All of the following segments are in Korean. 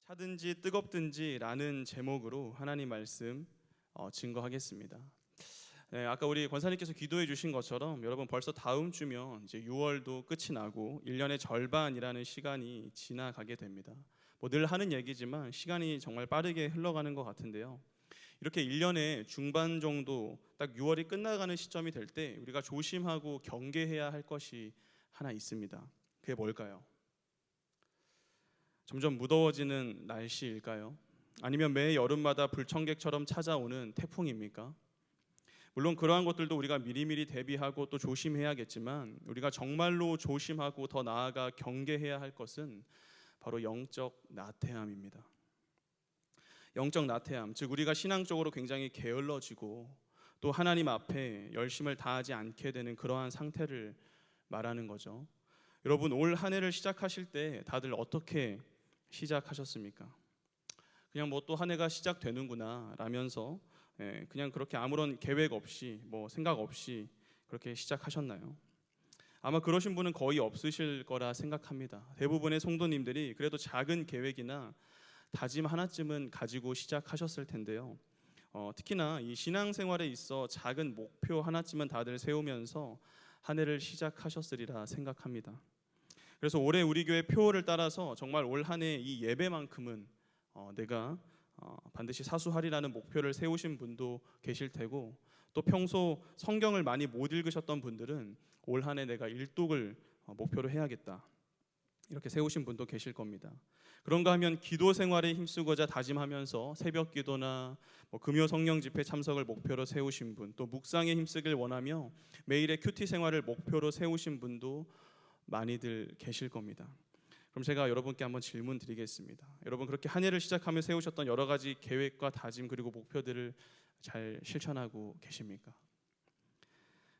차든지 뜨겁든지라는 제목으로 하나님 말씀 증거하겠습니다. 네, 아까 우리 권사님께서 기도해 주신 것처럼 여러분 벌써 다음 주면 이제 6월도 끝이 나고 1년의 절반이라는 시간이 지나가게 됩니다. 뭐 늘 하는 얘기지만 시간이 정말 빠르게 흘러가는 것 같은데요. 이렇게 1년의 중반 정도 딱 6월이 끝나가는 시점이 될 때 우리가 조심하고 경계해야 할 것이 하나 있습니다. 그게 뭘까요? 점점 무더워지는 날씨일까요? 아니면 매 여름마다 불청객처럼 찾아오는 태풍입니까? 물론 그러한 것들도 우리가 미리미리 대비하고 또 조심해야겠지만 우리가 정말로 조심하고 더 나아가 경계해야 할 것은 바로 영적 나태함입니다. 영적 나태함, 즉 우리가 신앙적으로 굉장히 게을러지고 또 하나님 앞에 열심을 다하지 않게 되는 그러한 상태를 말하는 거죠. 여러분 올 한 해를 시작하실 때 다들 어떻게 시작하셨습니까? 그냥 뭐 또 한 해가 시작되는구나 라면서 그냥 그렇게 아무런 계획 없이 뭐 생각 없이 그렇게 시작하셨나요? 아마 그러신 분은 거의 없으실 거라 생각합니다. 대부분의 성도님들이 그래도 작은 계획이나 다짐 하나쯤은 가지고 시작하셨을 텐데요. 특히나 이 신앙생활에 있어 작은 목표 하나쯤은 다들 세우면서 한 해를 시작하셨으리라 생각합니다. 그래서 올해 우리 교회 표를 따라서 정말 올 한 해 이 예배만큼은 내가 반드시 사수하리라는 목표를 세우신 분도 계실 테고, 또 평소 성경을 많이 못 읽으셨던 분들은 올 한 해 내가 일독을 목표로 해야겠다 이렇게 세우신 분도 계실 겁니다. 그런가 하면 기도 생활에 힘쓰고자 다짐하면서 새벽 기도나 금요 성령 집회 참석을 목표로 세우신 분, 또 묵상에 힘쓰길 원하며 매일의 큐티 생활을 목표로 세우신 분도 많이들 계실 겁니다. 그럼 제가 여러분께 한번 질문 드리겠습니다. 여러분 그렇게 한 해를 시작하며 세우셨던 여러 가지 계획과 다짐 그리고 목표들을 잘 실천하고 계십니까?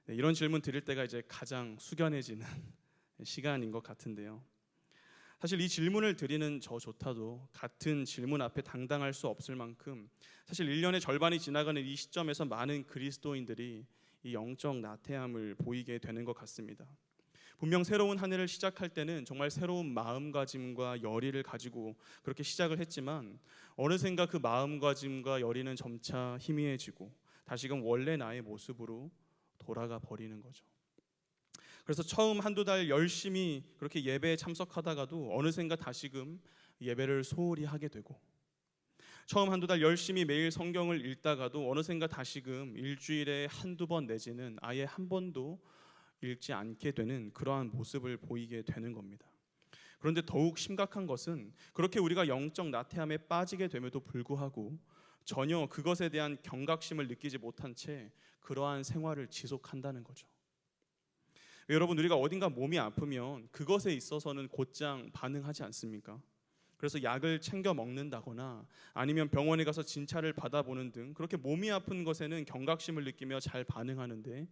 네, 이런 질문 드릴 때가 이제 가장 숙연해지는 시간인 것 같은데요. 사실 이 질문을 드리는 저조차도 같은 질문 앞에 당당할 수 없을 만큼 사실 1년의 절반이 지나가는 이 시점에서 많은 그리스도인들이 이 영적 나태함을 보이게 되는 것 같습니다. 분명 새로운 한 해를 시작할 때는 정말 새로운 마음가짐과 열의를 가지고 그렇게 시작을 했지만 어느샌가 그 마음가짐과 열의는 점차 희미해지고 다시금 원래 나의 모습으로 돌아가 버리는 거죠. 그래서 처음 한두 달 열심히 그렇게 예배에 참석하다가도 어느샌가 다시금 예배를 소홀히 하게 되고, 처음 한두 달 열심히 매일 성경을 읽다가도 어느샌가 다시금 일주일에 한두 번 내지는 아예 한 번도 읽지 않게 되는 그러한 모습을 보이게 되는 겁니다. 그런데 더욱 심각한 것은 그렇게 우리가 영적 나태함에 빠지게 됨에도 불구하고 전혀 그것에 대한 경각심을 느끼지 못한 채 그러한 생활을 지속한다는 거죠. 여러분 우리가 어딘가 몸이 아프면 그것에 있어서는 곧장 반응하지 않습니까? 그래서 약을 챙겨 먹는다거나 아니면 병원에 가서 진찰을 받아보는 등 그렇게 몸이 아픈 것에는 경각심을 느끼며 잘 반응하는데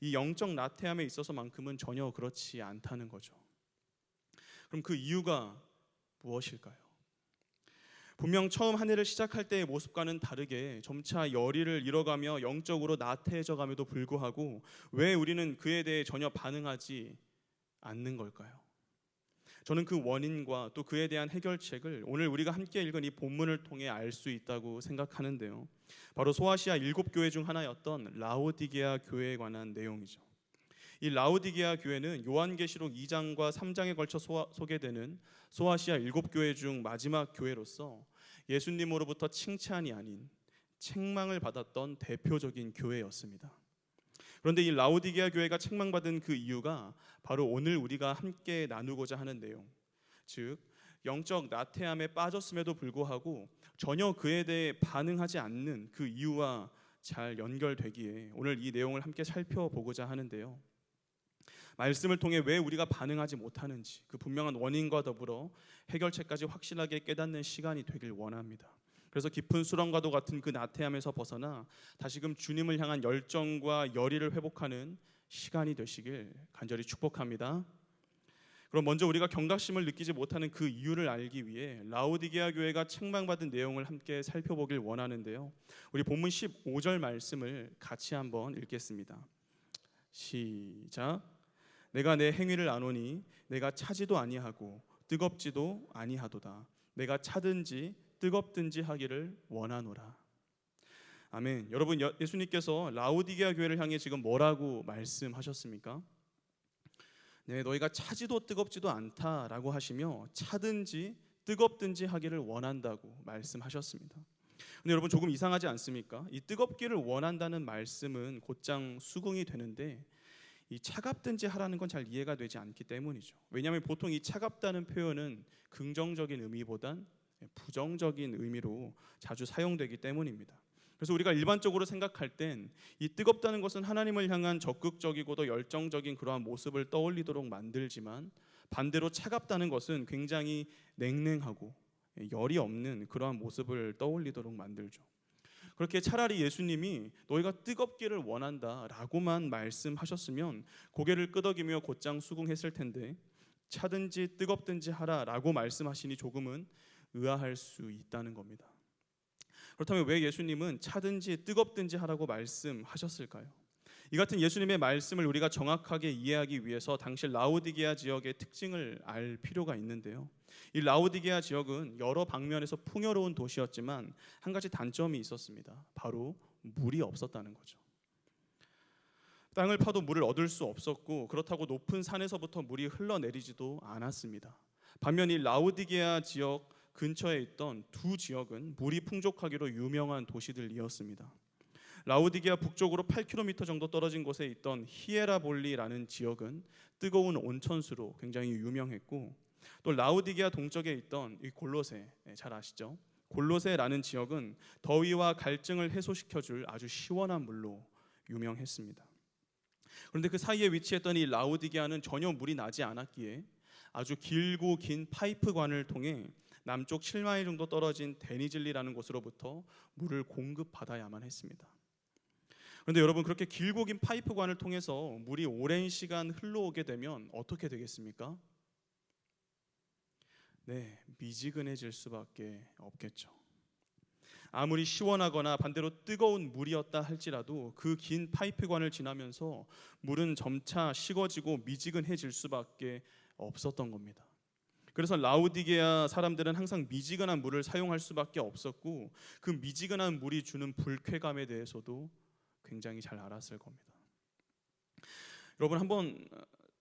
이 영적 나태함에 있어서만큼은 전혀 그렇지 않다는 거죠. 그럼 그 이유가 무엇일까요? 분명 처음 한 해를 시작할 때의 모습과는 다르게 점차 열의를 잃어가며 영적으로 나태해져 감에도 불구하고 왜 우리는 그에 대해 전혀 반응하지 않는 걸까요? 저는 그 원인과 또 그에 대한 해결책을 오늘 우리가 함께 읽은 이 본문을 통해 알 수 있다고 생각하는데요. 바로 소아시아 7교회 중 하나였던 라오디게아 교회에 관한 내용이죠. 이 라오디게아 교회는 요한계시록 2장과 3장에 걸쳐 소개되는 소아시아 7교회 중 마지막 교회로서 예수님으로부터 칭찬이 아닌 책망을 받았던 대표적인 교회였습니다. 그런데 이 라오디게아 교회가 책망받은 그 이유가 바로 오늘 우리가 함께 나누고자 하는 내용, 즉 영적 나태함에 빠졌음에도 불구하고 전혀 그에 대해 반응하지 않는 그 이유와 잘 연결되기에 오늘 이 내용을 함께 살펴보고자 하는데요. 말씀을 통해 왜 우리가 반응하지 못하는지 그 분명한 원인과 더불어 해결책까지 확실하게 깨닫는 시간이 되길 원합니다. 그래서 깊은 수렁과도 같은 그 나태함에서 벗어나 다시금 주님을 향한 열정과 열의를 회복하는 시간이 되시길 간절히 축복합니다. 그럼 먼저 우리가 경각심을 느끼지 못하는 그 이유를 알기 위해 라오디게아 교회가 책망받은 내용을 함께 살펴보길 원하는데요. 우리 본문 15절 말씀을 같이 한번 읽겠습니다. 시작. 내가 내 행위를 아노니 내가 차지도 아니하고 뜨겁지도 아니하도다. 내가 차든지 뜨겁든지 하기를 원하노라. 아멘. 여러분, 예수님께서 라오디게아 교회를 향해 지금 뭐라고 말씀하셨습니까? 네, 너희가 차지도 뜨겁지도 않다라고 하시며 차든지 뜨겁든지 하기를 원한다고 말씀하셨습니다. 근데 여러분, 조금 이상하지 않습니까? 이 뜨겁기를 원한다는 말씀은 곧장 수긍이 되는데 이 차갑든지 하라는 건 잘 이해가 되지 않기 때문이죠. 왜냐하면 보통 이 차갑다는 표현은 긍정적인 의미보단 부정적인 의미로 자주 사용되기 때문입니다. 그래서 우리가 일반적으로 생각할 땐 이 뜨겁다는 것은 하나님을 향한 적극적이고도 열정적인 그러한 모습을 떠올리도록 만들지만, 반대로 차갑다는 것은 굉장히 냉랭하고 열이 없는 그러한 모습을 떠올리도록 만들죠. 그렇게 차라리 예수님이 너희가 뜨겁기를 원한다라고만 말씀하셨으면 고개를 끄덕이며 곧장 수긍했을 텐데, 차든지 뜨겁든지 하라라고 말씀하시니 조금은 의아할 수 있다는 겁니다. 그렇다면 왜 예수님은 차든지 뜨겁든지 하라고 말씀하셨을까요? 이 같은 예수님의 말씀을 우리가 정확하게 이해하기 위해서 당시 라오디게아 지역의 특징을 알 필요가 있는데요. 이 라오디게아 지역은 여러 방면에서 풍요로운 도시였지만 한 가지 단점이 있었습니다. 바로 물이 없었다는 거죠. 땅을 파도 물을 얻을 수 없었고, 그렇다고 높은 산에서부터 물이 흘러내리지도 않았습니다. 반면 이 라오디게아 지역 근처에 있던 두 지역은 물이 풍족하기로 유명한 도시들이었습니다. 라오디게아 북쪽으로 8km 정도 떨어진 곳에 있던 히에라볼리라는 지역은 뜨거운 온천수로 굉장히 유명했고, 또 라오디게아 동쪽에 있던 이 골로새, 잘 아시죠? 골로새라는 지역은 더위와 갈증을 해소시켜줄 아주 시원한 물로 유명했습니다. 그런데 그 사이에 위치했던 이 라오디게아는 전혀 물이 나지 않았기에 아주 길고 긴 파이프관을 통해 남쪽 7마일 정도 떨어진 데니즐리라는 곳으로부터 물을 공급받아야만 했습니다. 그런데 여러분, 그렇게 길고 긴 파이프관을 통해서 물이 오랜 시간 흘러오게 되면 어떻게 되겠습니까? 네, 미지근해질 수밖에 없겠죠. 아무리 시원하거나 반대로 뜨거운 물이었다 할지라도 그 긴 파이프관을 지나면서 물은 점차 식어지고 미지근해질 수밖에 없었던 겁니다. 그래서 라오디게아 사람들은 항상 미지근한 물을 사용할 수밖에 없었고, 그 미지근한 물이 주는 불쾌감에 대해서도 굉장히 잘 알았을 겁니다. 여러분, 한번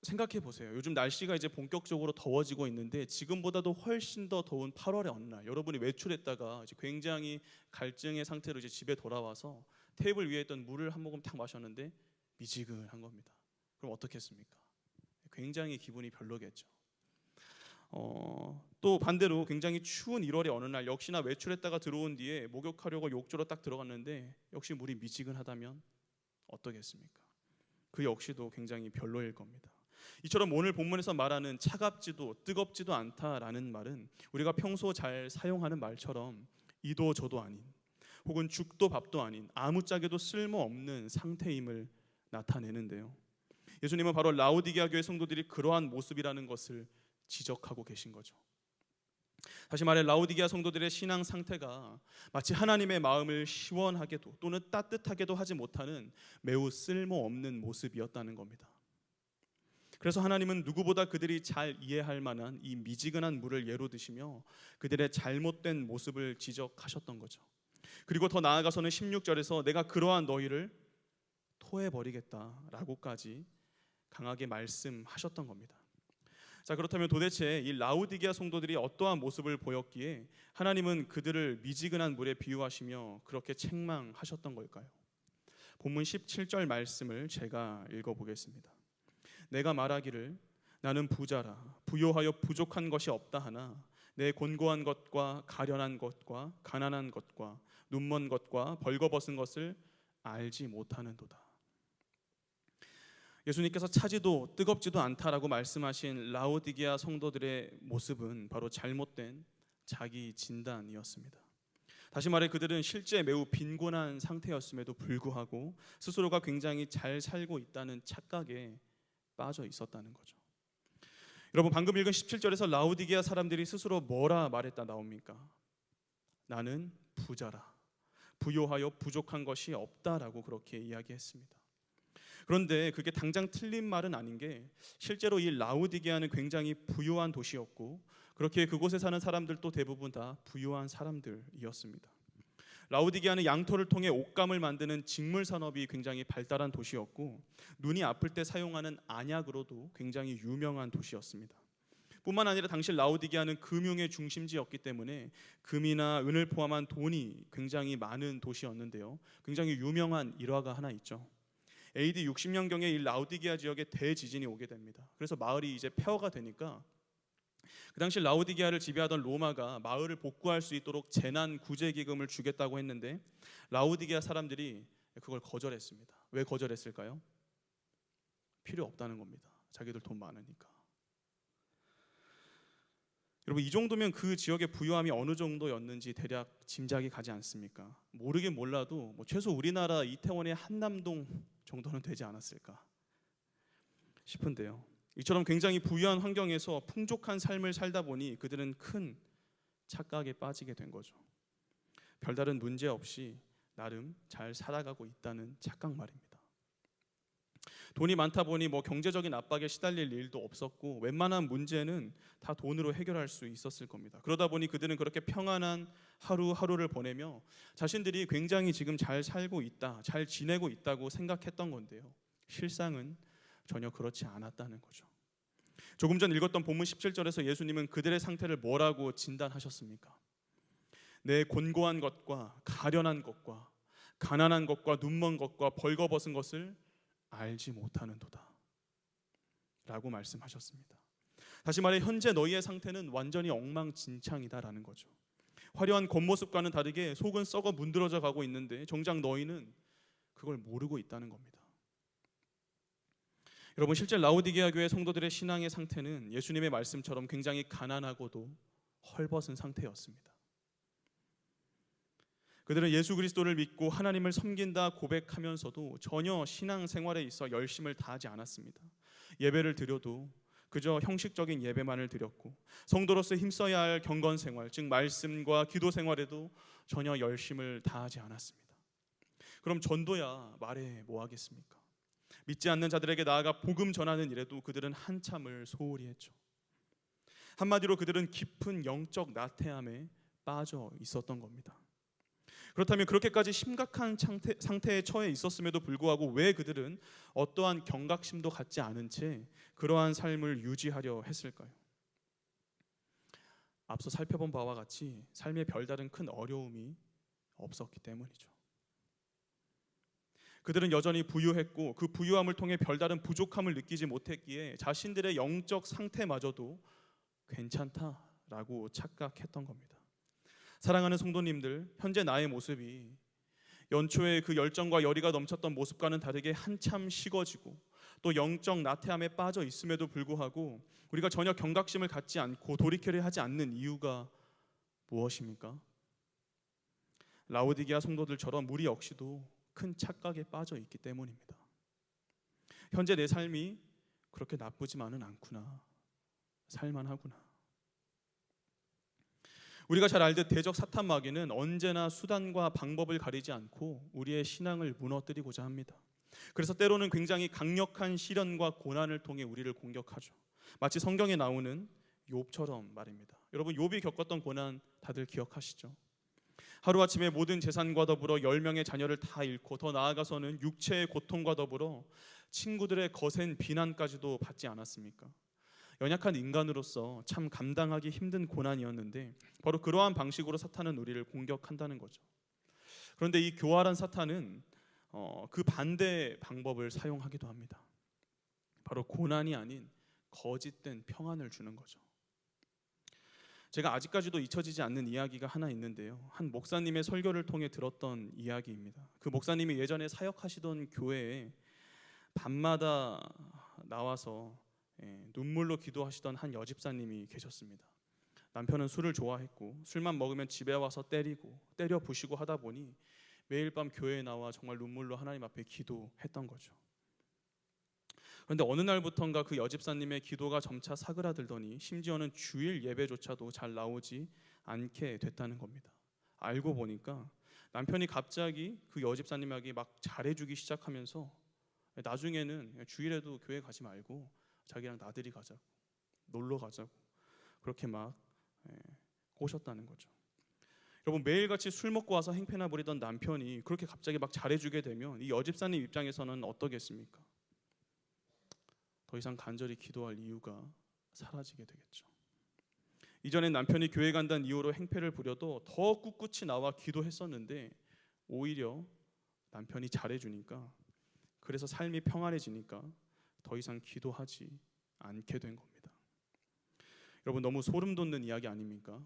생각해 보세요. 요즘 날씨가 이제 본격적으로 더워지고 있는데 지금보다도 훨씬 더 더운 8월의 어느 날, 여러분이 외출했다가 이제 굉장히 갈증의 상태로 이제 집에 돌아와서 테이블 위에 있던 물을 한 모금 탁 마셨는데 미지근한 겁니다. 그럼 어떻겠습니까? 굉장히 기분이 별로겠죠. 또 반대로 굉장히 추운 1월의 어느 날 역시나 외출했다가 들어온 뒤에 목욕하려고 욕조로 딱 들어갔는데 역시 물이 미지근하다면 어떠겠습니까? 그 역시도 굉장히 별로일 겁니다. 이처럼 오늘 본문에서 말하는 차갑지도 뜨겁지도 않다라는 말은 우리가 평소 잘 사용하는 말처럼 이도 저도 아닌, 혹은 죽도 밥도 아닌 아무짝에도 쓸모없는 상태임을 나타내는데요. 예수님은 바로 라오디게아 교회 성도들이 그러한 모습이라는 것을 지적하고 계신 거죠. 다시 말해 라오디게아 성도들의 신앙 상태가 마치 하나님의 마음을 시원하게도 또는 따뜻하게도 하지 못하는 매우 쓸모없는 모습이었다는 겁니다. 그래서 하나님은 누구보다 그들이 잘 이해할 만한 이 미지근한 물을 예로 드시며 그들의 잘못된 모습을 지적하셨던 거죠. 그리고 더 나아가서는 16절에서 내가 그러한 너희를 토해버리겠다라고까지 강하게 말씀하셨던 겁니다. 자, 그렇다면 도대체 이 라오디게아 성도들이 어떠한 모습을 보였기에 하나님은 그들을 미지근한 물에 비유하시며 그렇게 책망하셨던 걸까요? 본문 17절 말씀을 제가 읽어보겠습니다. 내가 말하기를 나는 부자라 부요하여 부족한 것이 없다 하나 내 곤고한 것과 가련한 것과 가난한 것과 눈먼 것과 벌거벗은 것을 알지 못하는도다. 예수님께서 차지도 뜨겁지도 않다라고 말씀하신 라오디게아 성도들의 모습은 바로 잘못된 자기 진단이었습니다. 다시 말해 그들은 실제 매우 빈곤한 상태였음에도 불구하고 스스로가 굉장히 잘 살고 있다는 착각에 빠져 있었다는 거죠. 여러분, 방금 읽은 17절에서 라오디게아 사람들이 스스로 뭐라 말했다 나옵니까? 나는 부자라 부요하여 부족한 것이 없다라고 그렇게 이야기했습니다. 그런데 그게 당장 틀린 말은 아닌 게 실제로 이 라오디게아는 굉장히 부유한 도시였고 그렇게 그곳에 사는 사람들도 대부분 다 부유한 사람들이었습니다. 라오디게아는 양토를 통해 옷감을 만드는 직물 산업이 굉장히 발달한 도시였고, 눈이 아플 때 사용하는 안약으로도 굉장히 유명한 도시였습니다. 뿐만 아니라 당시 라오디게아는 금융의 중심지였기 때문에 금이나 은을 포함한 돈이 굉장히 많은 도시였는데요. 굉장히 유명한 일화가 하나 있죠. AD 60년경에 이 라오디게아 지역에 대지진이 오게 됩니다. 그래서 마을이 이제 폐허가 되니까 그 당시 라오디게아를 지배하던 로마가 마을을 복구할 수 있도록 재난 구제 기금을 주겠다고 했는데 라오디게아 사람들이 그걸 거절했습니다. 왜 거절했을까요? 필요 없다는 겁니다. 자기들 돈 많으니까. 여러분, 이 정도면 그 지역의 부유함이 어느 정도였는지 대략 짐작이 가지 않습니까? 모르긴 몰라도 최소 우리나라 이태원의 한남동 정도는 되지 않았을까 싶은데요. 이처럼 굉장히 부유한 환경에서 풍족한 삶을 살다 보니 그들은 큰 착각에 빠지게 된 거죠. 별다른 문제 없이 나름 잘 살아가고 있다는 착각 말입니다. 돈이 많다 보니 경제적인 압박에 시달릴 일도 없었고 웬만한 문제는 다 돈으로 해결할 수 있었을 겁니다. 그러다 보니 그들은 그렇게 평안한 하루하루를 보내며 자신들이 굉장히 지금 잘 살고 있다, 잘 지내고 있다고 생각했던 건데요. 실상은 전혀 그렇지 않았다는 거죠. 조금 전 읽었던 본문 17절에서 예수님은 그들의 상태를 뭐라고 진단하셨습니까? 내 곤고한 것과 가련한 것과 가난한 것과 눈먼 것과 벌거벗은 것을 알지 못하는도다 라고 말씀하셨습니다. 다시 말해 현재 너희의 상태는 완전히 엉망진창이다라는 거죠. 화려한 겉모습과는 다르게 속은 썩어 문드러져 가고 있는데 정작 너희는 그걸 모르고 있다는 겁니다. 여러분, 실제 라오디게아 교회 성도들의 신앙의 상태는 예수님의 말씀처럼 굉장히 가난하고도 헐벗은 상태였습니다. 그들은 예수 그리스도를 믿고 하나님을 섬긴다 고백하면서도 전혀 신앙생활에 있어 열심을 다하지 않았습니다. 예배를 드려도 그저 형식적인 예배만을 드렸고 성도로서 힘써야 할 경건생활, 즉 말씀과 기도생활에도 전혀 열심을 다하지 않았습니다. 그럼 전도야 말해 뭐 하겠습니까? 믿지 않는 자들에게 나아가 복음 전하는 일에도 그들은 한참을 소홀히 했죠. 한마디로 그들은 깊은 영적 나태함에 빠져 있었던 겁니다. 그렇다면 그렇게까지 심각한 상태에 처해 있었음에도 불구하고 왜 그들은 어떠한 경각심도 갖지 않은 채 그러한 삶을 유지하려 했을까요? 앞서 살펴본 바와 같이 삶에 별다른 큰 어려움이 없었기 때문이죠. 그들은 여전히 부유했고 그 부유함을 통해 별다른 부족함을 느끼지 못했기에 자신들의 영적 상태마저도 괜찮다라고 착각했던 겁니다. 사랑하는 성도님들, 현재 나의 모습이 연초에 그 열정과 열의가 넘쳤던 모습과는 다르게 한참 식어지고 또 영적 나태함에 빠져 있음에도 불구하고 우리가 전혀 경각심을 갖지 않고 돌이키려 하지 않는 이유가 무엇입니까? 라오디게아 성도들처럼 우리 역시도 큰 착각에 빠져 있기 때문입니다. 현재 내 삶이 그렇게 나쁘지만은 않구나, 살만하구나. 우리가 잘 알듯 대적 사탄 마귀는 언제나 수단과 방법을 가리지 않고 우리의 신앙을 무너뜨리고자 합니다. 그래서 때로는 굉장히 강력한 시련과 고난을 통해 우리를 공격하죠. 마치 성경에 나오는 욥처럼 말입니다. 여러분, 욥이 겪었던 고난 다들 기억하시죠? 하루아침에 모든 재산과 더불어 10명의 자녀를 다 잃고 더 나아가서는 육체의 고통과 더불어 친구들의 거센 비난까지도 받지 않았습니까? 연약한 인간으로서 참 감당하기 힘든 고난이었는데 바로 그러한 방식으로 사탄은 우리를 공격한다는 거죠. 그런데 이 교활한 사탄은 그 반대 방법을 사용하기도 합니다. 바로 고난이 아닌 거짓된 평안을 주는 거죠. 제가 아직까지도 잊혀지지 않는 이야기가 하나 있는데요. 한 목사님의 설교를 통해 들었던 이야기입니다. 그 목사님이 예전에 사역하시던 교회에 밤마다 나와서 눈물로 기도하시던 한 여집사님이 계셨습니다. 남편은 술을 좋아했고 술만 먹으면 집에 와서 때려 부시고 하다 보니 매일 밤 교회에 나와 정말 눈물로 하나님 앞에 기도했던 거죠. 그런데 어느 날부턴가 그 여집사님의 기도가 점차 사그라들더니 심지어는 주일 예배조차도 잘 나오지 않게 됐다는 겁니다. 알고 보니까 남편이 갑자기 그 여집사님에게 막 잘해주기 시작하면서 나중에는 주일에도 교회 가지 말고 자기랑 나들이 가자고, 놀러 가자고 그렇게 막 꼬셨다는 거죠. 여러분, 매일같이 술 먹고 와서 행패나 부리던 남편이 그렇게 갑자기 막 잘해주게 되면 이 여집사님 입장에서는 어떠겠습니까? 더 이상 간절히 기도할 이유가 사라지게 되겠죠. 이전엔 남편이 교회 간다는 이유로 행패를 부려도 더 꿋꿋이 나와 기도했었는데 오히려 남편이 잘해주니까, 그래서 삶이 평안해지니까 더 이상 기도하지 않게 된 겁니다. 여러분, 너무 소름 돋는 이야기 아닙니까?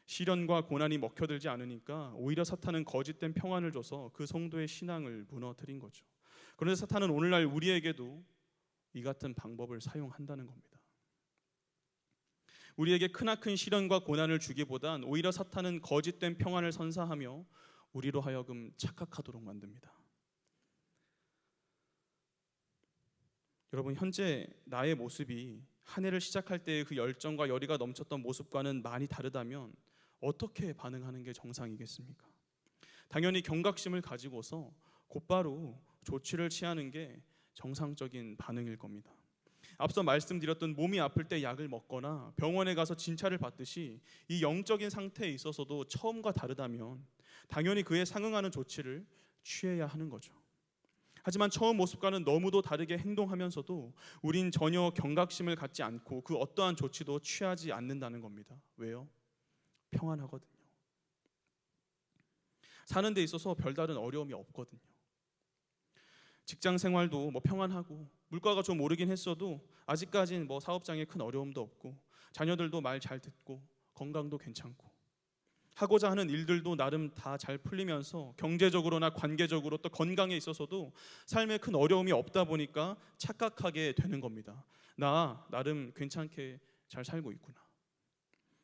시련과 고난이 먹혀들지 않으니까 오히려 사탄은 거짓된 평안을 줘서 그 성도의 신앙을 무너뜨린 거죠. 그런데 사탄은 오늘날 우리에게도 이 같은 방법을 사용한다는 겁니다. 우리에게 크나큰 시련과 고난을 주기보단 오히려 사탄은 거짓된 평안을 선사하며 우리로 하여금 착각하도록 만듭니다. 여러분, 현재 나의 모습이 한 해를 시작할 때의 그 열정과 열의가 넘쳤던 모습과는 많이 다르다면 어떻게 반응하는 게 정상이겠습니까? 당연히 경각심을 가지고서 곧바로 조치를 취하는 게 정상적인 반응일 겁니다. 앞서 말씀드렸던 몸이 아플 때 약을 먹거나 병원에 가서 진찰을 받듯이 이 영적인 상태에 있어서도 처음과 다르다면 당연히 그에 상응하는 조치를 취해야 하는 거죠. 하지만 처음 모습과는 너무도 다르게 행동하면서도 우린 전혀 경각심을 갖지 않고 그 어떠한 조치도 취하지 않는다는 겁니다. 왜요? 평안하거든요. 사는 데 있어서 별다른 어려움이 없거든요. 직장 생활도 평안하고 물가가 좀 오르긴 했어도 아직까지는 사업장에 큰 어려움도 없고 자녀들도 말 잘 듣고 건강도 괜찮고 하고자 하는 일들도 나름 다 잘 풀리면서 경제적으로나 관계적으로 또 건강에 있어서도 삶에 큰 어려움이 없다 보니까 착각하게 되는 겁니다. 나 나름 괜찮게 잘 살고 있구나.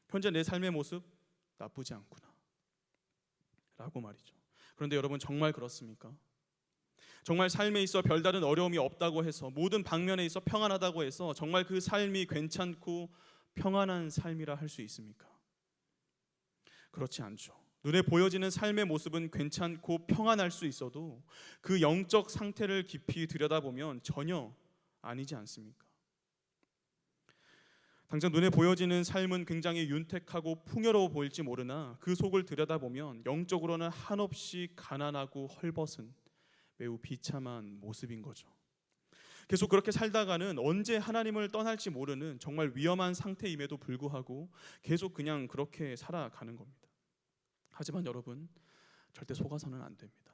현재 내 삶의 모습 나쁘지 않구나 라고 말이죠. 그런데 여러분, 정말 그렇습니까? 정말 삶에 있어 별다른 어려움이 없다고 해서, 모든 방면에 있어 평안하다고 해서 정말 그 삶이 괜찮고 평안한 삶이라 할 수 있습니까? 그렇지 않죠. 눈에 보여지는 삶의 모습은 괜찮고 평안할 수 있어도 그 영적 상태를 깊이 들여다보면 전혀 아니지 않습니까? 당장 눈에 보여지는 삶은 굉장히 윤택하고 풍요로워 보일지 모르나 그 속을 들여다보면 영적으로는 한없이 가난하고 헐벗은 매우 비참한 모습인 거죠. 계속 그렇게 살다가는 언제 하나님을 떠날지 모르는 정말 위험한 상태임에도 불구하고 계속 그냥 그렇게 살아가는 겁니다. 하지만 여러분, 절대 속아서는 안 됩니다.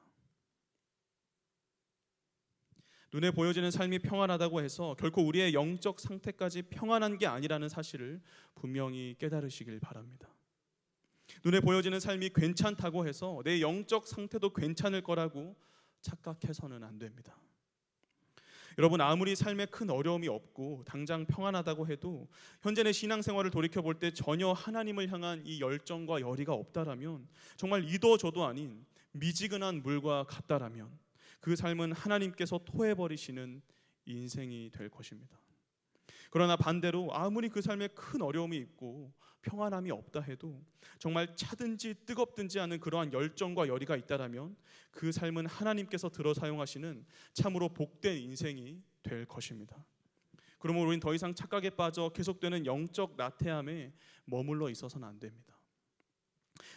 눈에 보여지는 삶이 평안하다고 해서 결코 우리의 영적 상태까지 평안한 게 아니라는 사실을 분명히 깨달으시길 바랍니다. 눈에 보여지는 삶이 괜찮다고 해서 내 영적 상태도 괜찮을 거라고 착각해서는 안 됩니다. 여러분, 아무리 삶에 큰 어려움이 없고 당장 평안하다고 해도 현재 내 신앙생활을 돌이켜볼 때 전혀 하나님을 향한 이 열정과 열의가 없다라면, 정말 이도 저도 아닌 미지근한 물과 같다라면 그 삶은 하나님께서 토해버리시는 인생이 될 것입니다. 그러나 반대로 아무리 그 삶에 큰 어려움이 있고 평안함이 없다 해도 정말 차든지 뜨겁든지 하는 그러한 열정과 열의가 있다라면 그 삶은 하나님께서 들어 사용하시는 참으로 복된 인생이 될 것입니다. 그러므로 우린 더 이상 착각에 빠져 계속되는 영적 나태함에 머물러 있어서는 안 됩니다.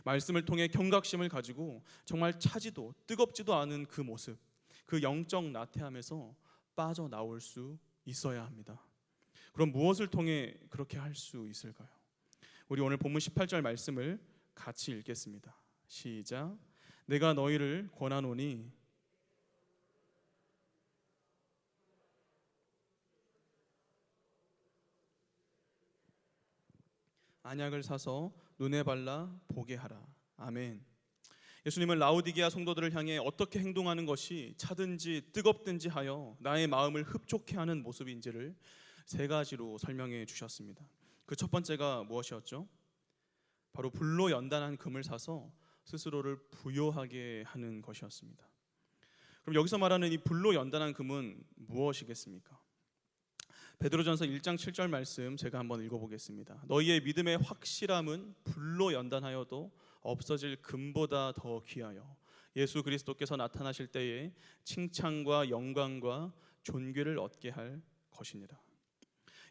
말씀을 통해 경각심을 가지고 정말 차지도 뜨겁지도 않은 그 모습, 그 영적 나태함에서 빠져나올 수 있어야 합니다. 그럼 무엇을 통해 그렇게 할 수 있을까요? 우리 오늘 본문 18절 말씀을 같이 읽겠습니다. 시작. 내가 너희를 권하노니 안약을 사서 눈에 발라 보게 하라. 아멘. 예수님은 라오디게아 성도들을 향해 어떻게 행동하는 것이 차든지 뜨겁든지 하여 나의 마음을 흡족해 하는 모습인지를 세 가지로 설명해 주셨습니다. 그 첫 번째가 무엇이었죠? 바로 불로 연단한 금을 사서 스스로를 부요하게 하는 것이었습니다. 그럼 여기서 말하는 이 불로 연단한 금은 무엇이겠습니까? 베드로전서 1장 7절 말씀 제가 한번 읽어보겠습니다. 너희의 믿음의 확실함은 불로 연단하여도 없어질 금보다 더 귀하여 예수 그리스도께서 나타나실 때에 칭찬과 영광과 존귀를 얻게 할 것이니라.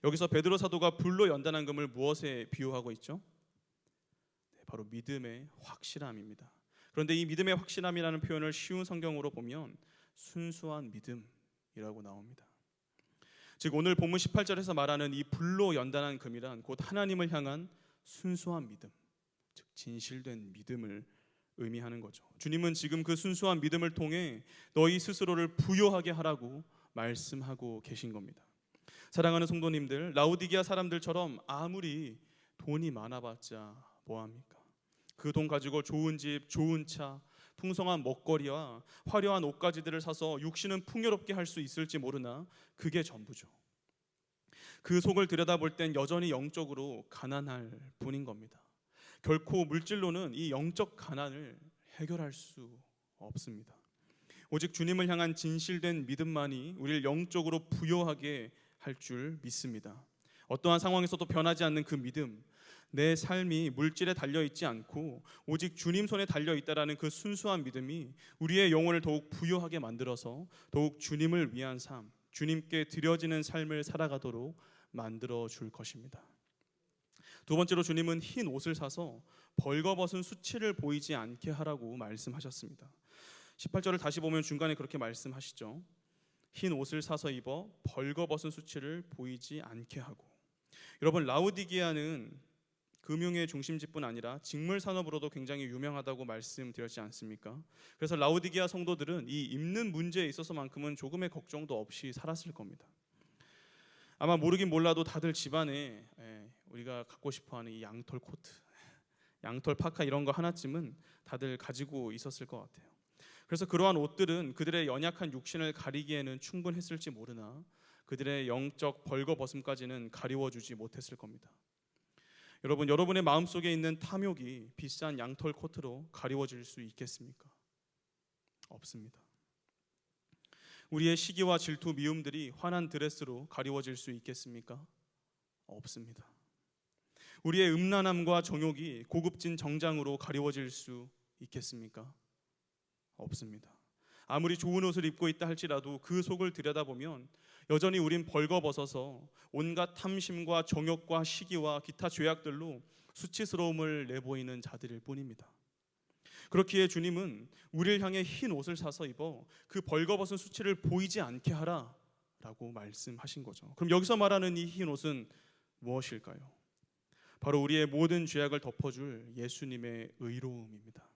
여기서 베드로 사도가 불로 연단한 금을 무엇에 비유하고 있죠? 바로 믿음의 확실함입니다. 그런데 이 믿음의 확실함이라는 표현을 쉬운 성경으로 보면 순수한 믿음이라고 나옵니다. 즉 오늘 본문 18절에서 말하는 이 불로 연단한 금이란 곧 하나님을 향한 순수한 믿음, 즉 진실된 믿음을 의미하는 거죠. 주님은 지금 그 순수한 믿음을 통해 너희 스스로를 부요하게 하라고 말씀하고 계신 겁니다. 사랑하는 성도님들, 라우디게아 사람들처럼 아무리 돈이 많아봤자 뭐합니까? 그 돈 가지고 좋은 집, 좋은 차, 풍성한 먹거리와 화려한 옷가지들을 사서 육신은 풍요롭게 할 수 있을지 모르나 그게 전부죠. 그 속을 들여다볼 땐 여전히 영적으로 가난할 뿐인 겁니다. 결코 물질로는 이 영적 가난을 해결할 수 없습니다. 오직 주님을 향한 진실된 믿음만이 우리를 영적으로 부요하게 할 줄 믿습니다. 어떠한 상황에서도 변하지 않는 그 믿음, 내 삶이 물질에 달려있지 않고 오직 주님 손에 달려있다라는 그 순수한 믿음이 우리의 영혼을 더욱 부요하게 만들어서 더욱 주님을 위한 삶, 주님께 드려지는 삶을 살아가도록 만들어 줄 것입니다. 두 번째로 주님은 흰 옷을 사서 벌거벗은 수치를 보이지 않게 하라고 말씀하셨습니다. 18절을 다시 보면 중간에 그렇게 말씀하시죠. 흰 옷을 사서 입어 벌거벗은 수치를 보이지 않게 하고. 여러분, 라우디게아는 금융의 중심지뿐 아니라 직물 산업으로도 굉장히 유명하다고 말씀드렸지 않습니까? 그래서 라우디게아 성도들은 이 입는 문제에 있어서만큼은 조금의 걱정도 없이 살았을 겁니다. 아마 모르긴 몰라도 다들 집안에 우리가 갖고 싶어하는 이 양털 코트, 양털 파카 이런 거 하나쯤은 다들 가지고 있었을 것 같아요. 그래서 그러한 옷들은 그들의 연약한 육신을 가리기에는 충분했을지 모르나 그들의 영적 벌거벗음까지는 가리워주지 못했을 겁니다. 여러분, 여러분의 마음속에 있는 탐욕이 비싼 양털 코트로 가리워질 수 있겠습니까? 없습니다. 우리의 시기와 질투, 미움들이 환한 드레스로 가리워질 수 있겠습니까? 없습니다. 우리의 음란함과 정욕이 고급진 정장으로 가리워질 수 있겠습니까? 없습니다. 아무리 좋은 옷을 입고 있다 할지라도 그 속을 들여다보면 여전히 우린 벌거벗어서 온갖 탐심과 정욕과 시기와 기타 죄악들로 수치스러움을 내보이는 자들일 뿐입니다. 그렇기에 주님은 우리를 향해 흰 옷을 사서 입어 그 벌거벗은 수치를 보이지 않게 하라라고 말씀하신 거죠. 그럼 여기서 말하는 이 흰 옷은 무엇일까요? 바로 우리의 모든 죄악을 덮어줄 예수님의 의로움입니다.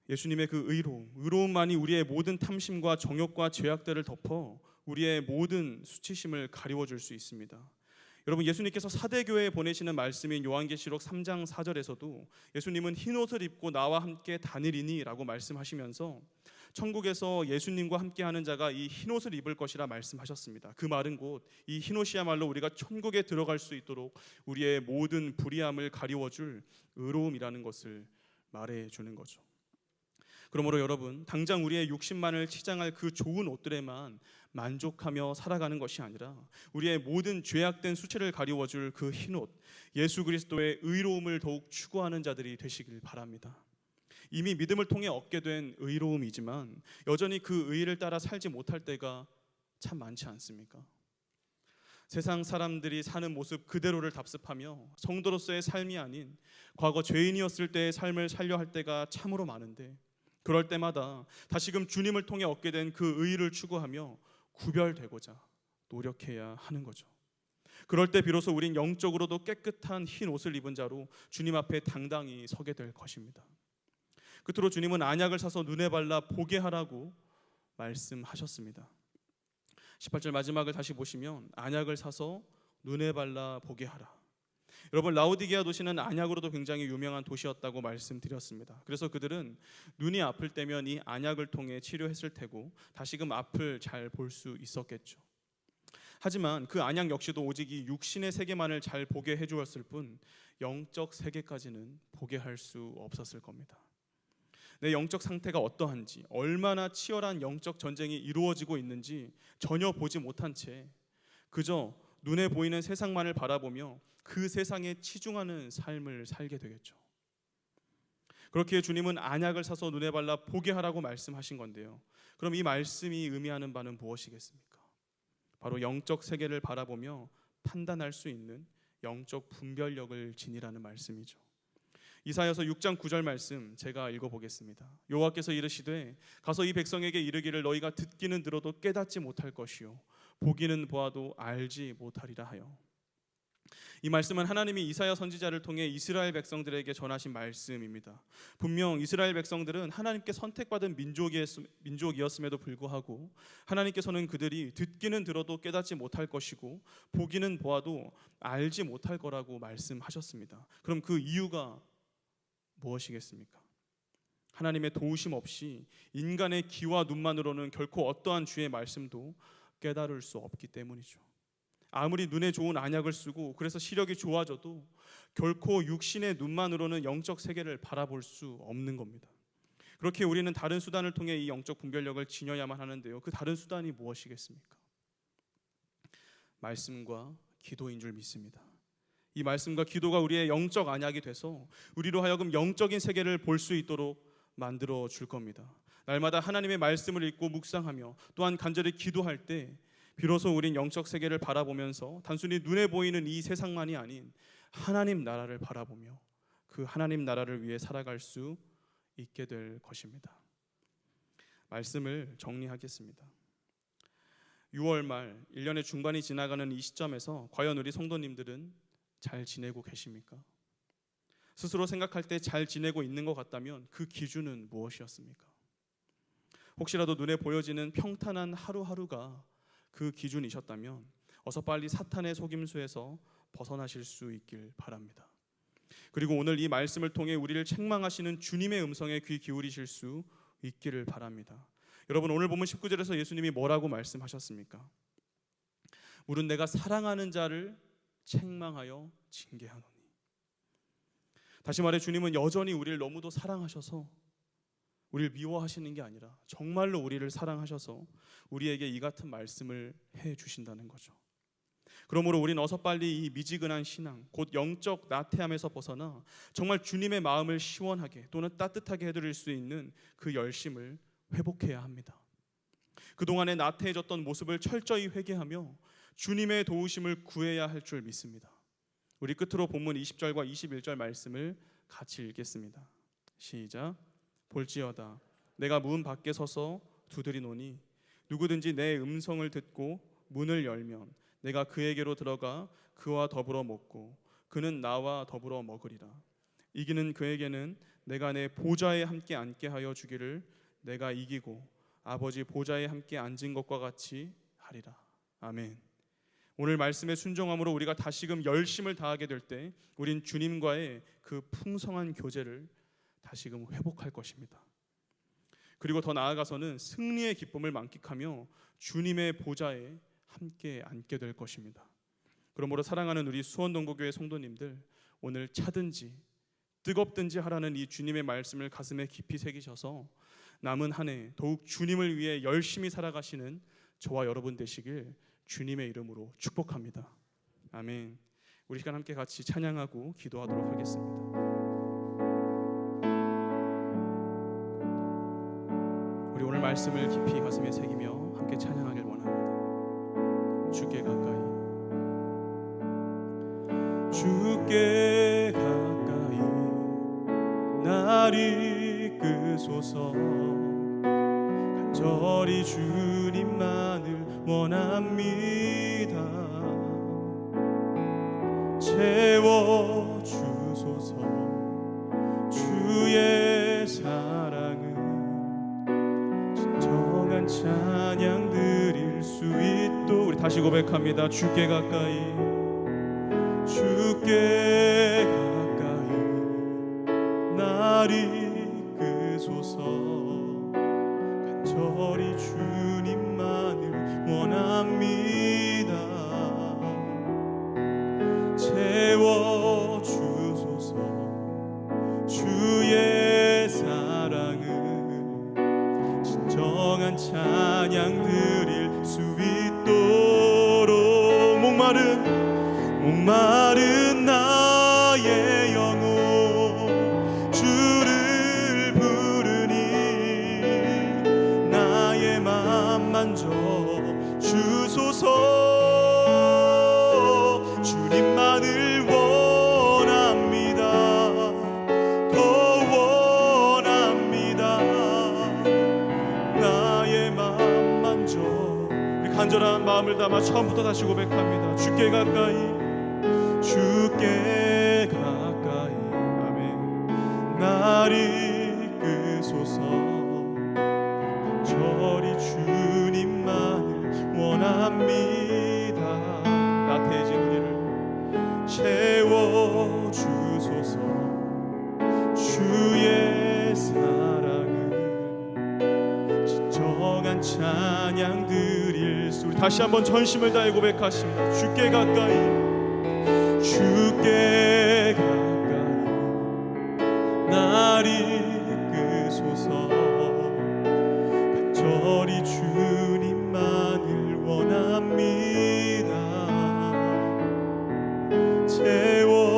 예수님의 그 의로움만이 우리의 모든 탐심과 정욕과 죄악들을 덮어 우리의 모든 수치심을 가리워줄 수 있습니다. 여러분, 예수님께서 사대교회에 보내시는 말씀인 요한계시록 3장 4절에서도 예수님은 흰옷을 입고 나와 함께 다니리니 라고 말씀하시면서 천국에서 예수님과 함께하는 자가 이 흰옷을 입을 것이라 말씀하셨습니다. 그 말은 곧 이 흰옷이야말로 우리가 천국에 들어갈 수 있도록 우리의 모든 불의함을 가리워줄 의로움이라는 것을 말해주는 거죠. 그러므로 여러분, 당장 우리의 육신만을 치장할 그 좋은 옷들에만 만족하며 살아가는 것이 아니라 우리의 모든 죄악된 수치를 가리워줄 그 흰옷, 예수 그리스도의 의로움을 더욱 추구하는 자들이 되시길 바랍니다. 이미 믿음을 통해 얻게 된 의로움이지만 여전히 그 의를 따라 살지 못할 때가 참 많지 않습니까? 세상 사람들이 사는 모습 그대로를 답습하며 성도로서의 삶이 아닌 과거 죄인이었을 때의 삶을 살려 할 때가 참으로 많은데, 그럴 때마다 다시금 주님을 통해 얻게 된 그 의를 추구하며 구별되고자 노력해야 하는 거죠. 그럴 때 비로소 우린 영적으로도 깨끗한 흰 옷을 입은 자로 주님 앞에 당당히 서게 될 것입니다. 끝으로 주님은 안약을 사서 눈에 발라 보게 하라고 말씀하셨습니다. 18절 마지막을 다시 보시면 안약을 사서 눈에 발라 보게 하라. 여러분, 라우디게아 도시는 안약으로도 굉장히 유명한 도시였다고 말씀드렸습니다. 그래서 그들은 눈이 아플 때면 이 안약을 통해 치료했을 테고 다시금 앞을 잘 볼 수 있었겠죠. 하지만 그 안약 역시도 오직 이 육신의 세계만을 잘 보게 해주었을 뿐 영적 세계까지는 보게 할 수 없었을 겁니다. 내 영적 상태가 어떠한지, 얼마나 치열한 영적 전쟁이 이루어지고 있는지 전혀 보지 못한 채 그저 눈에 보이는 세상만을 바라보며 그 세상에 치중하는 삶을 살게 되겠죠. 그렇기에 주님은 안약을 사서 눈에 발라 보게 하라고 말씀하신 건데요. 그럼 이 말씀이 의미하는 바는 무엇이겠습니까? 바로 영적 세계를 바라보며 판단할 수 있는 영적 분별력을 지니라는 말씀이죠. 이사야서 6장 9절 말씀 제가 읽어보겠습니다. 여호와께서 이르시되 가서 이 백성에게 이르기를 너희가 듣기는 들어도 깨닫지 못할 것이요 보기는 보아도 알지 못하리라 하여. 이 말씀은 하나님이 이사야 선지자를 통해 이스라엘 백성들에게 전하신 말씀입니다. 분명 이스라엘 백성들은 하나님께 선택받은 민족이었음에도 불구하고 하나님께서는 그들이 듣기는 들어도 깨닫지 못할 것이고 보기는 보아도 알지 못할 거라고 말씀하셨습니다. 그럼 그 이유가 무엇이겠습니까? 하나님의 도우심 없이 인간의 귀와 눈만으로는 결코 어떠한 주의 말씀도 깨달을 수 없기 때문이죠. 아무리 눈에 좋은 안약을 쓰고 그래서 시력이 좋아져도 결코 육신의 눈만으로는 영적 세계를 바라볼 수 없는 겁니다. 그렇게 우리는 다른 수단을 통해 이 영적 분별력을 지녀야만 하는데요. 그 다른 수단이 무엇이겠습니까? 말씀과 기도인 줄 믿습니다. 이 말씀과 기도가 우리의 영적 안약이 돼서 우리로 하여금 영적인 세계를 볼 수 있도록 만들어 줄 겁니다. 날마다 하나님의 말씀을 읽고 묵상하며 또한 간절히 기도할 때 비로소 우린 영적 세계를 바라보면서 단순히 눈에 보이는 이 세상만이 아닌 하나님 나라를 바라보며 그 하나님 나라를 위해 살아갈 수 있게 될 것입니다. 말씀을 정리하겠습니다. 6월 말 1년의 중반이 지나가는 이 시점에서 과연 우리 성도님들은 잘 지내고 계십니까? 스스로 생각할 때 잘 지내고 있는 것 같다면 그 기준은 무엇이었습니까? 혹시라도 눈에 보여지는 평탄한 하루하루가 그 기준이셨다면 어서 빨리 사탄의 속임수에서 벗어나실 수 있길 바랍니다. 그리고 오늘 이 말씀을 통해 우리를 책망하시는 주님의 음성에 귀 기울이실 수 있기를 바랍니다. 여러분, 오늘 보면 19절에서 예수님이 뭐라고 말씀하셨습니까? 물은 내가 사랑하는 자를 책망하여 징계하노니. 다시 말해 주님은 여전히 우리를 너무도 사랑하셔서 우리를 미워하시는 게 아니라 정말로 우리를 사랑하셔서 우리에게 이 같은 말씀을 해 주신다는 거죠. 그러므로 우리는 어서 빨리 이 미지근한 신앙, 곧 영적 나태함에서 벗어나 정말 주님의 마음을 시원하게 또는 따뜻하게 해드릴 수 있는 그 열심을 회복해야 합니다. 그동안에 나태해졌던 모습을 철저히 회개하며 주님의 도우심을 구해야 할 줄 믿습니다. 우리 끝으로 본문 20절과 21절 말씀을 같이 읽겠습니다. 시작. 볼지어다 내가 문 밖에 서서 두드리노니 누구든지 내 음성을 듣고 문을 열면 내가 그에게로 들어가 그와 더불어 먹고 그는 나와 더불어 먹으리라. 이기는 그에게는 내가 내 보좌에 함께 앉게 하여 주기를 내가 이기고 아버지 보좌에 함께 앉은 것과 같이 하리라. 아멘. 오늘 말씀에 순종함으로 우리가 다시금 열심을 다하게 될 때 우린 주님과의 그 풍성한 교제를 다시금 회복할 것입니다. 그리고 더 나아가서는 승리의 기쁨을 만끽하며 주님의 보좌에 함께 앉게 될 것입니다. 그러므로 사랑하는 우리 수원동부교회 성도님들, 오늘 차든지 뜨겁든지 하라는 이 주님의 말씀을 가슴에 깊이 새기셔서 남은 한 해 더욱 주님을 위해 열심히 살아가시는 저와 여러분 되시길 주님의 이름으로 축복합니다. 아멘. 우리 시간 함께 같이 찬양하고 기도하도록 하겠습니다. 우리 오늘 말씀을 깊이 가슴에 새기며 함께 찬양하길 원합니다. 주께 가까이, 주께 가까이 날 이끄소서. 간절히 주님만을 원합니다. 채워주소서. 주의 사랑은 진정한 찬양 드릴 수 있도록. 우리 다시 고백합니다. 주께 가까이, 주께 가까이 날 이끄소서. 간절히 주님만을 원합니다. 채워주소서. 주의 사랑을 진정한 찬양 드릴 수 있도록. 목마른 나의 영혼 주를 간절한 마음을 담아 처음부터 다시 고백합니다. 주께 가까이, 주께 가까이, 아멘. 날 이끄소서. 간절히 주님만을 원합니다. 나태해진 우리를 채워주소서. 주의 사랑을 진정한 찬양 드릴 수. 우리 다시 한번 전심을 다해 고백하십니다. 주께 가까이, 주께 가까이, 날 이끄소서. 간절히 주님만을 원합니다. 채워주소서.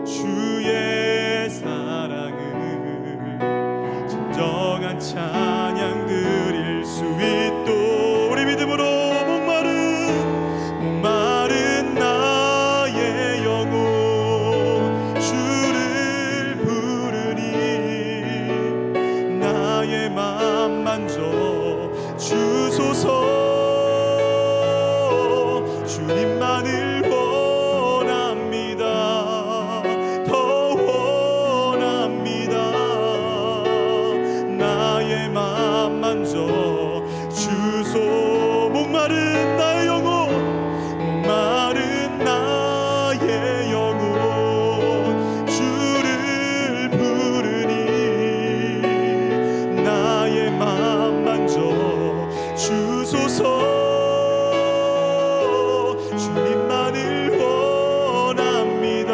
주의 사랑을 진정한 찬양 드릴 수 있도록 우리 믿음으로 목마른 나의 영혼 주를 부르니 나의 맘 만져 주소서. 주님만을 원합니다. 더 원합니다. 나의 맘 만져 주소. 목마른 나의 영혼, 목마른 나의 영혼 주를 부르니 나의 맘 만져 주소서. 주님만을 원합니다.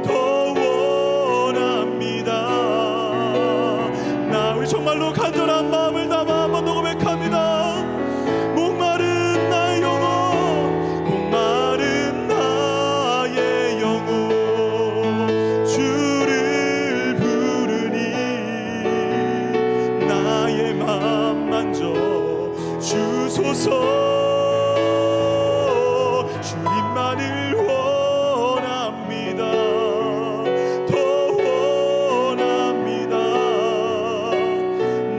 더 원합니다. 나 우리 정말로 간절한 마음을 담아 한번 더 고백합니다. 목마른 나의 영혼, 목마른 나의 영혼 주를 부르니 나의 맘 만져 주소서. 주님만을 원합니다. 더 원합니다.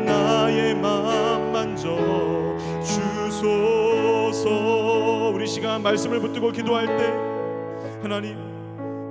나의 맘 만져 주소서. 우리 시간 말씀을 붙들고 기도할 때 하나님,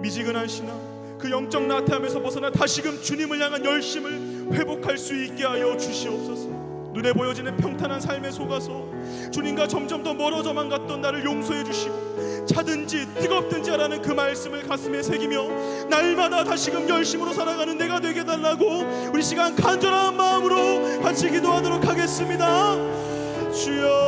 미지근한 신앙, 그 영적 나태함에서 벗어나 다시금 주님을 향한 열심을 회복할 수 있게 하여 주시옵소서. 눈에 보여지는 평탄한 삶에 속아서 주님과 점점 더 멀어져만 갔던 나를 용서해 주시고 차든지 뜨겁든지 하라는 그 말씀을 가슴에 새기며 날마다 다시금 열심으로 살아가는 내가 되게 해달라고 우리 시간 간절한 마음으로 같이 기도하도록 하겠습니다. 주여